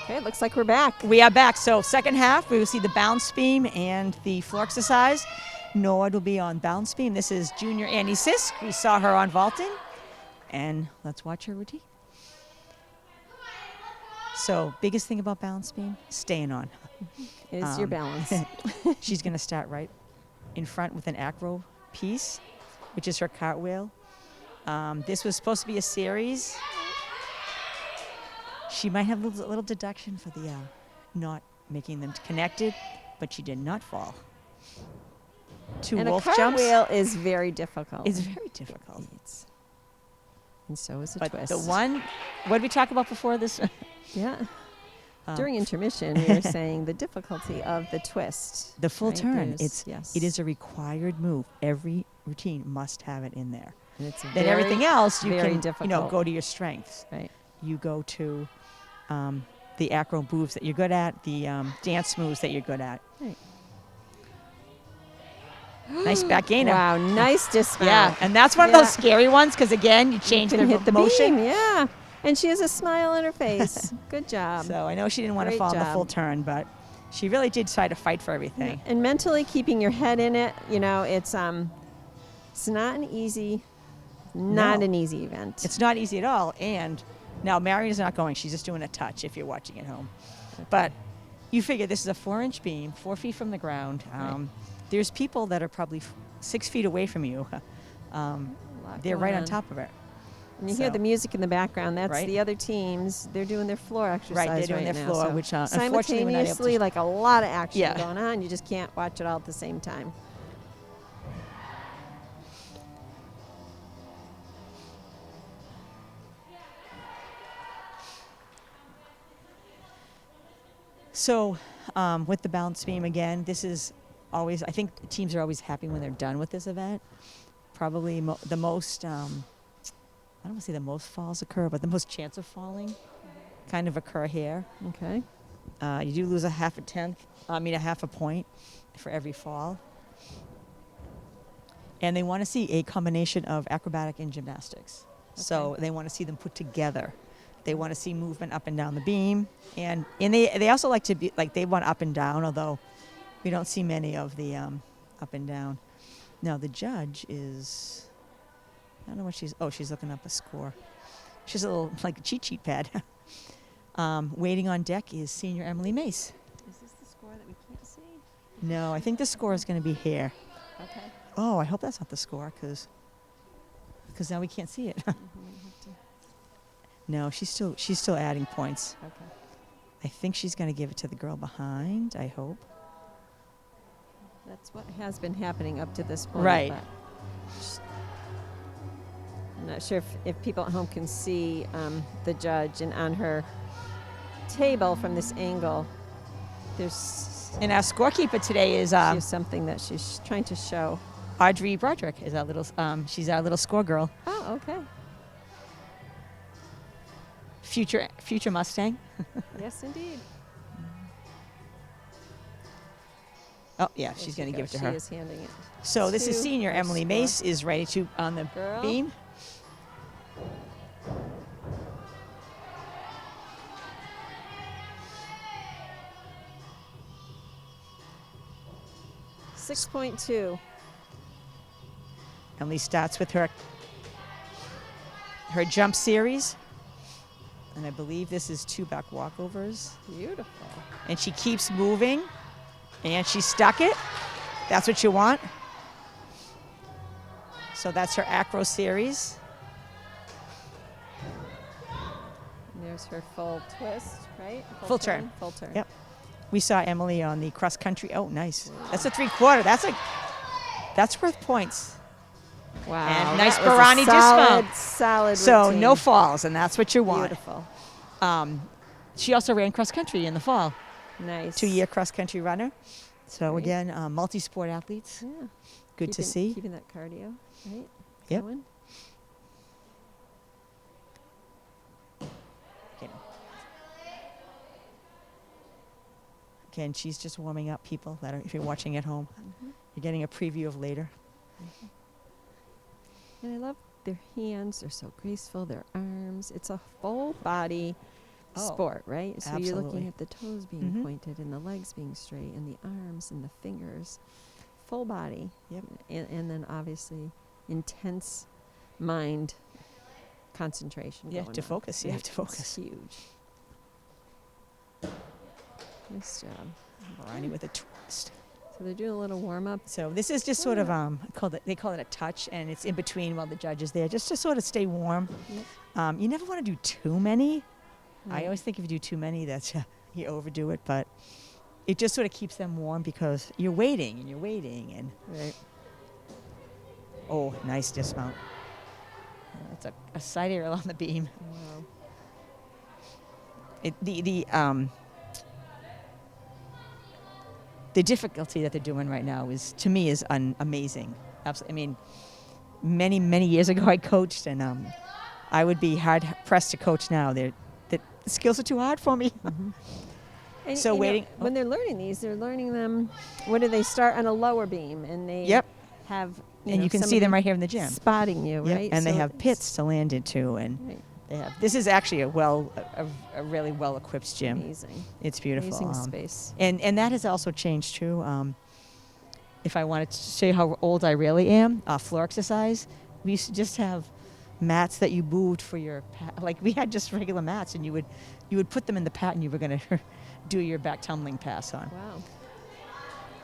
Okay, looks like we're back. We are back. So second half, we will see the bounce beam and the floor exercise. Nord will be on bounce beam. This is junior Annie Sisk. We saw her on vaulting. And let's watch her routine. So biggest thing about bounce beam, staying on. Is your balance. She's going to start right in front with an acro piece, which is her cartwheel. This was supposed to be a series. She might have a little deduction for the not making them connected, but she did not fall. Two And wolf a jumps. cartwheel is very difficult. It's very difficult. And so is a But twist. the one, what did we talk about before this? Yeah. During intermission, we were saying the difficulty of the twist. The full right? turn. Yes. It is a required move. Every routine must have it in there. And it's Then everything else you very can difficult. go to your strengths. Right. You go to the acro moves that you're good at, the dance moves that you're good at. Right. Nice back gainer. Wow, nice dismount. Yeah, and that's one of those scary ones because again, you change You the can hit the motion. beam, yeah. And she has a smile on her face. Good job. So I know she didn't want to Great fall in the job. full turn, but she really did try to fight for everything. And mentally keeping your head in it, it's not an easy event. It's not easy at all. And now Marion is not going. She's just doing a touch if you're watching at home. But you figure this is a 4-inch beam, 4 feet from the ground. Right. There's people that are probably 6 feet away from you. They're right on top of it. And you hear the music in the background. That's Right. the other teams. They're doing their floor exercise Right, they're doing their now, floor, so which unfortunately we're not able to. simultaneously, like a lot of action Yeah. going on. You just can't watch it all at the same time. So with the bounce beam again, this is always, I think teams are always happy when they're done with this event. Probably the most, I don't want to say the most falls occur, but the most chance of falling kind of occur here. Okay. You do lose a half a point for every fall. And they want to see a combination of acrobatic and gymnastics. So they want to see them put together. They want to see movement up and down the beam. And they also like to be, like they want up and down, although we don't see many of the up and down. Now the judge is, I don't know what she's looking up a score. She's a little, like a cheat sheet pad. Waiting on deck is senior Emily Mace. Is this the score that we can't see? No, I think the score is going to be here. Okay. Oh, I hope that's not the score, because now we can't see it. No, she's still adding points. Okay. I think she's going to give it to the girl behind, I hope. That's what has been happening up to this point. Right. But I'm not sure if people at home can see the judge, and on her table from this angle, And our scorekeeper today is she has something that she's trying to show. Audrey Broderick. Is our little she's our little score girl. Oh, okay. Future Mustang. Yes, indeed. Oh yeah, she's going to give it to her. She is handing it. So this is to senior her Emily score. Mace is ready to on the Girl. beam. .2. Emily starts with her jump series. And I believe this is 2 back walkovers. Beautiful. And she keeps moving. And she stuck it. That's what you want. So that's her acro series. And there's her full twist, right? Full turn. Full turn. Yep. We saw Emily on the cross country. Oh, nice. That's a 3/4. That's worth points. Wow. And nice that was a Barani dismount. Solid So routine. no falls, and that's what you want. Beautiful. She also ran cross country in the fall. Nice. 2-year cross country runner. So Great. again, multi-sport athletes. Yeah. Good to see. Keeping that cardio, right? Yep. Going. Again, she's just warming up people that are, if you're watching at home, you're getting a preview of later. And I love their hands. They're so graceful. Their arms. It's a full body sport, right? So you're looking absolutely. at the toes being Mhm. pointed and the legs being straight and the arms and the fingers, full body. Yep. And then obviously intense mind concentration. Yeah, going to on, focus. You right? have to focus. It's huge. Nice job. Ronnie with a twist. So they're doing a little warm up. So this is just sort of they call it a touch, and it's in between while the judge is there, just to sort of stay warm. Yep. You never want to do too many. I Right. always think if you do too many, that's you overdo it. But it just sort of keeps them warm because you're waiting and Right. oh, nice dismount. That's a side aerial on the beam. Wow. The difficulty that they're doing right now is, to me, is amazing. Absolutely. I mean, many years ago I coached, and I would be hard pressed to coach now. The skills are too hard for me. And, So you know, waiting- when they're learning these, they're learning them. What do they start on a lower beam, and they Yep. have And you can see them right here in the gym. spotting you, Yep. right? And they So have it's- pits to land into, and Right. they have. This is actually a really well equipped gym. Amazing. It's beautiful. Amazing space. And that has also changed too. If I wanted to show you how old I really am, floor exercise, we used to just have mats that you moved for your like we had just regular mats, and you would put them in the pad, and you were going to do your back tumbling pass on. Wow.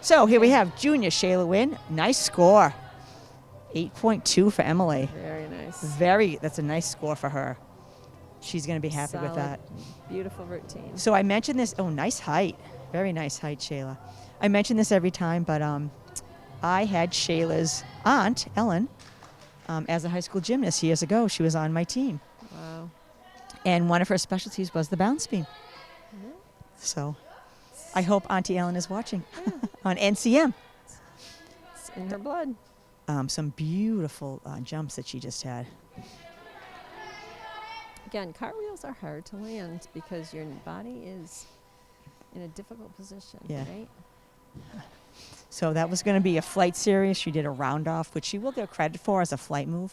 So here we have junior Shayla Wynn. Nice score. 8.2 for Emily. Very nice. That's a nice score for her. She's going to be happy with Solid, that. Beautiful routine. So I mentioned this. Oh, nice height. Very nice height, Shayla. I mention this every time, but I had Shayla's aunt, Ellen, as a high school gymnast years ago. She was on my team. Wow. And one of her specialties was the bounce beam. Yeah. So I hope Auntie Ellen is watching on NCM. It's in her blood. Some beautiful jumps that she just had. Again, cartwheels are hard to land because your body is in a difficult position, Yeah. right? So that was going to be a flight series. She did a round off, which she will get credit for as a flight move.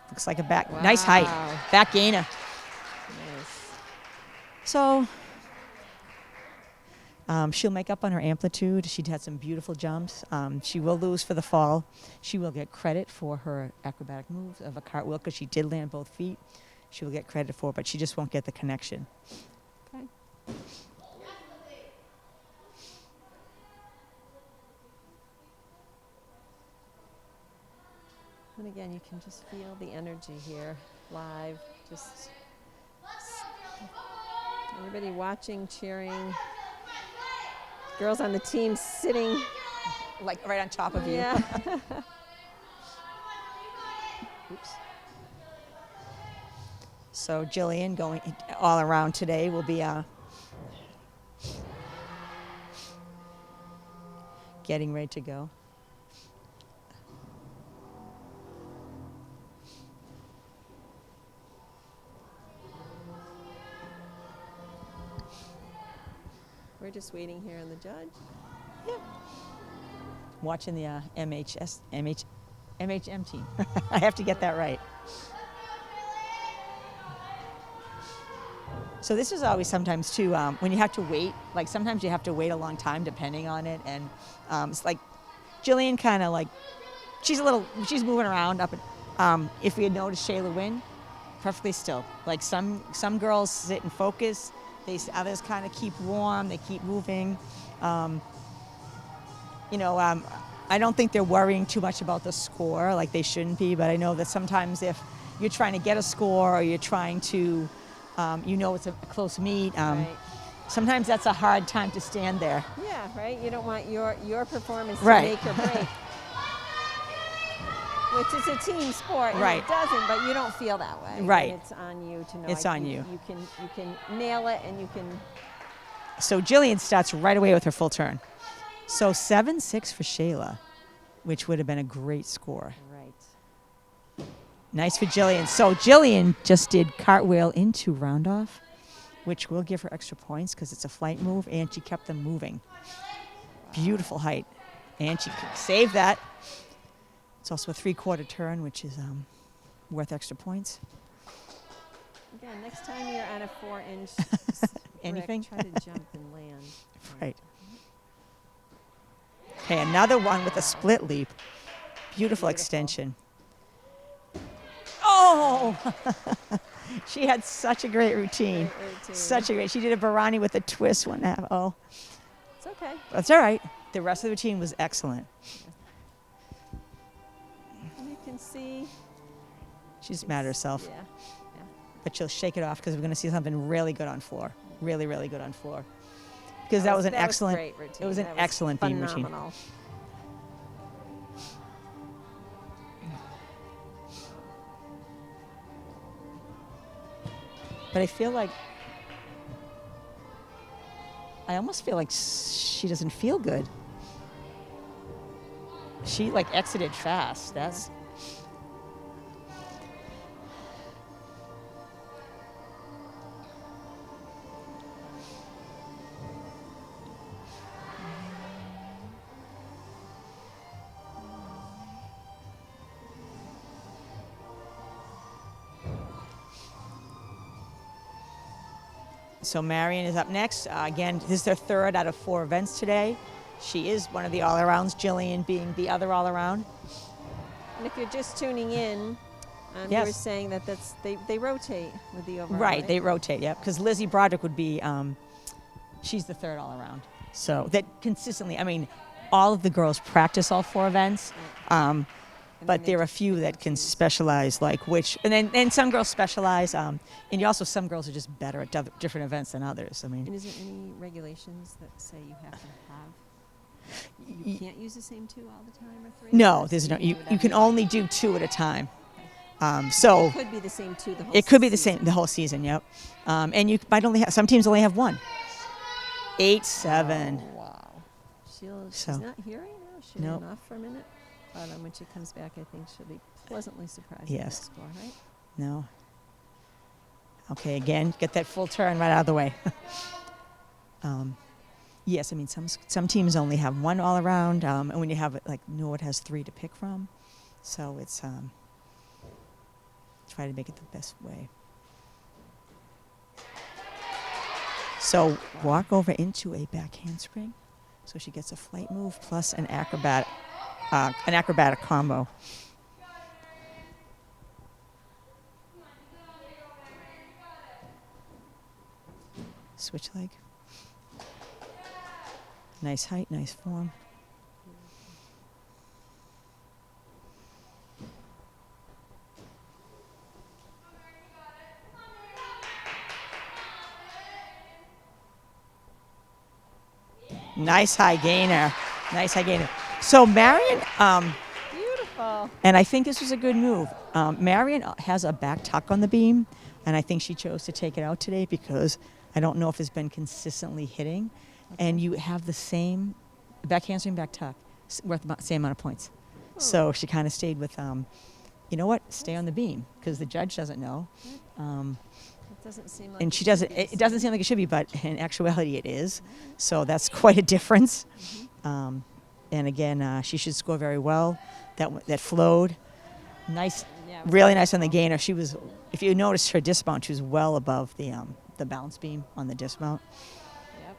Looks like a nice height, Wow. back gainer. Nice. So she'll make up on her amplitude. She'd had some beautiful jumps. She will lose for the fall. She will get credit for her acrobatic moves of a cartwheel because she did land both feet. She will get credit for it, but she just won't get the connection. Okay. And again, you can just feel the energy here live. Just everybody watching, cheering. Girls on the team sitting. Like right on top of you. Yeah. Oops. So Jillian going all around today will be getting ready to go. We're just waiting here on the judge. Watching the MHM team. I have to get that right. So this is always sometimes too, when you have to wait, like sometimes you have to wait a long time depending on it. And it's like Jillian kind of like, she's moving around up. If we had noticed Shayla Wynn, perfectly still. Like some girls sit and focus. Others kind of keep warm. They keep moving. I don't think they're worrying too much about the score like they shouldn't be, but I know that sometimes if you're trying to get a score or you're trying to, it's a close meet, Right. sometimes that's a hard time to stand there. Yeah, right? You don't want your performance Right. to make or break. Which is a team sport, and Right. it doesn't, but you don't feel that way. Right. And it's on you to know. It's on you. You can nail it, and you can. So Jillian starts right away with her full turn. So 7-6 for Shayla, which would have been a great score. Right. Nice for Jillian. So Jillian just did cartwheel into round off, which will give her extra points because it's a flight move, and she kept them moving. Beautiful height. And she saved that. It's also a 3/4 turn, which is worth extra points. Again, next time you're on a 4-inch Anything? try to jump and land. Right. Okay, another one with a split leap. Beautiful extension. Oh! She had such a great routine. Such a great. She did a Barani with a twist 1.5. Oh. It's okay. That's all right. The rest of the routine was excellent. You can see. She's mad at herself. Yeah. But she'll shake it off because we're going to see something really good on floor. Really, really good on floor. Because that was an excellent. Great routine. It was an excellent beam routine. Phenomenal. But I almost feel like she doesn't feel good. She like exited fast. That's. So Marion is up next. Again, this is her third out of 4 events today. She is one of the all-arounds, Jillian being the other all-around. And if you're just tuning in, you Yes. were saying that they rotate with the overall. Right, they rotate, yeah. Because Lizzie Broderick would be, she's the third all-around. So that consistently, I mean, all of the girls practice all 4 events. But there are a few that can specialize, like which, and then some girls specialize, and you also some girls are just better at different events than others. I mean, And is there any regulations that say you have to have? You can't use the same 2 all the time, or 3. no, there's no. You can only do 2 at a time. So it could be the same 2 the whole. it could be the season. same the whole season. Yep. And you might only have some teams only have 1. 8-7. Oh, wow. She's So. not hearing now. She Nope. went off for a minute. But when she comes back, I think she'll be pleasantly surprised Yes. with that score, right? No. Okay, again, get that full turn right out of the way. Yes, I mean some teams only have 1 all around, and when you have like Norwood has 3 to pick from, so it's try to make it the best way. So walk over into a back handspring, so she gets a flight move plus an acrobatic combo. Switch leg. Nice height, nice form. Nice high gainer. Nice high gainer. So Marion, Beautiful. and I think this was a good move. Marion has a back tuck on the beam, and I think she chose to take it out today because I don't know if it's been consistently hitting. And you have the same back handspring, back tuck, worth about the same amount of points. So she kind of stayed with, you know what, stay on the beam because the judge doesn't know. It doesn't seem like. And she doesn't. It doesn't seem like it should be, but in actuality, it is. So that's quite a difference. And again, she should score very well. That flowed, nice, Yeah, really nice on the gainer. She was, if you noticed her dismount, she was well above the balance beam on the dismount. Yep.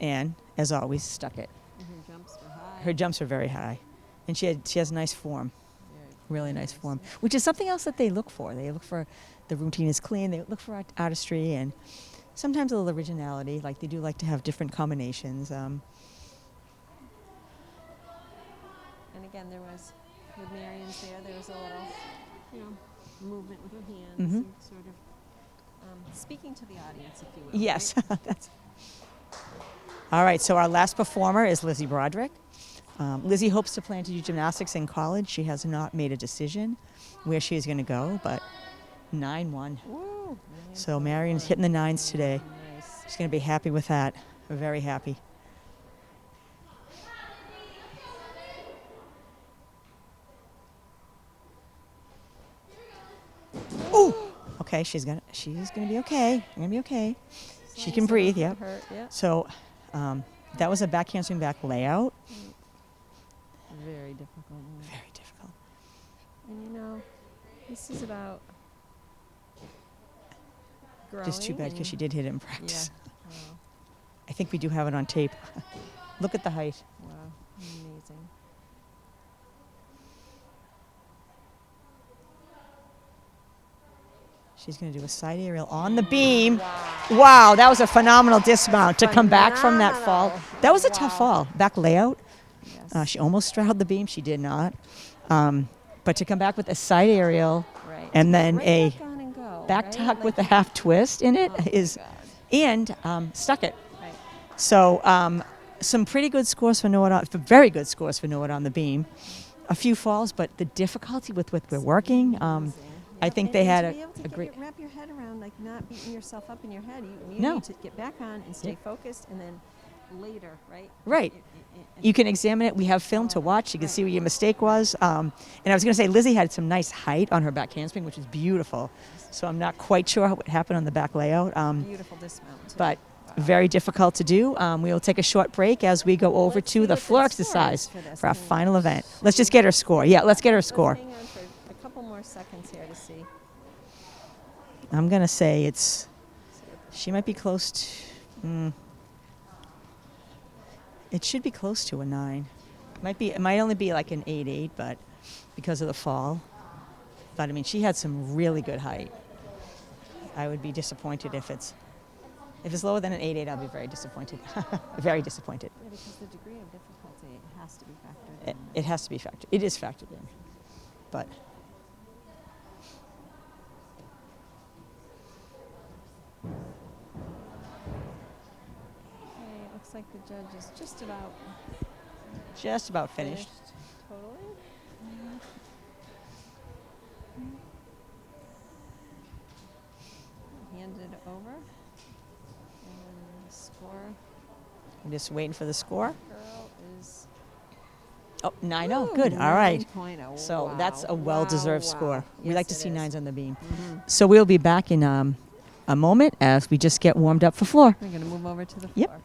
And as always, stuck it. And her jumps were high. Her jumps are very high, and she has nice form, Very really nice form, which is something else that they look for. They look for the routine is clean. They look for artistry and sometimes a little originality. Like they do like to have different combinations. And again, there was with Marion's there was a little, movement with her hands, Mhm. and sort of speaking to the audience, if you will. Yes. right? That's all right. So our last performer is Lizzie Broderick. Lizzie hopes to plan to do gymnastics in college. She has not made a decision where she is going to go, but 9-1. Woo. So Marion's hitting the 9s today. Nice. She's going to be happy with that. Very happy. Ooh. Okay, she's gonna be okay. Gonna be okay. She can breathe. Yep. Yeah. So that was a back handspring back layout. Very difficult. Very difficult. And This is about growing. Just too bad because she did hit it in practice. Yeah. Wow. I think we do have it on tape. Look at the height. Wow. Amazing. She's going to do a side aerial on the beam. Wow, that was a phenomenal dismount to come back from that fall. That was a tough fall. Back layout. Yes. She almost straddled the beam. She did not. But to come back with a side aerial Right. and then Right a back on and go, back right? tuck Like- with a half twist in it Oh my is, God. and stuck it. Right. So some pretty good scores for Noah, very good scores for Noah on the beam. A few falls, but the difficulty with what we're working, Amazing. I Yep, think and- they and had to a be able to get great- wrap your head around, like not beating yourself up in your head. You No. need to get back on and stay Yeah. focused, and then later, right? Right. You can examine it. We have film to watch. You can Right. see where your mistake was. And I was going to say, Lizzie had some nice height on her back handspring, which is beautiful. So I'm not quite sure what happened on the back layout, Beautiful dismount. Too. but Wow. very difficult to do. We will take a short break as we go over Let's see to the what floor score is exercise for this. for our Can- final event. Let's just get her score. Yeah, let's get her Let's score. hang on for a couple more seconds here to see. I'm going to say she might be close to, it should be close to a 9. It might only be like an 8-8, but because of the fall. But I mean, she had some really good height. I would be disappointed if it's lower than an 8-8. I'll be very disappointed. Very disappointed. Yeah, because the degree of difficulty has to be factored in. It has to be factored. It is factored in, but. Okay, it looks like the judge is just about Finished. totally. Handed it over. And the score, I'm just waiting for the score. girl, is Oh, 9-0. Good. All right. 9.0. So Wow. that's a well-deserved Wow, score. wow. We Yes, like to it see is. 9s on the beam. Mhm. So we'll be back in a moment as we just get warmed up for floor. We're going to move over to the Yep. floor.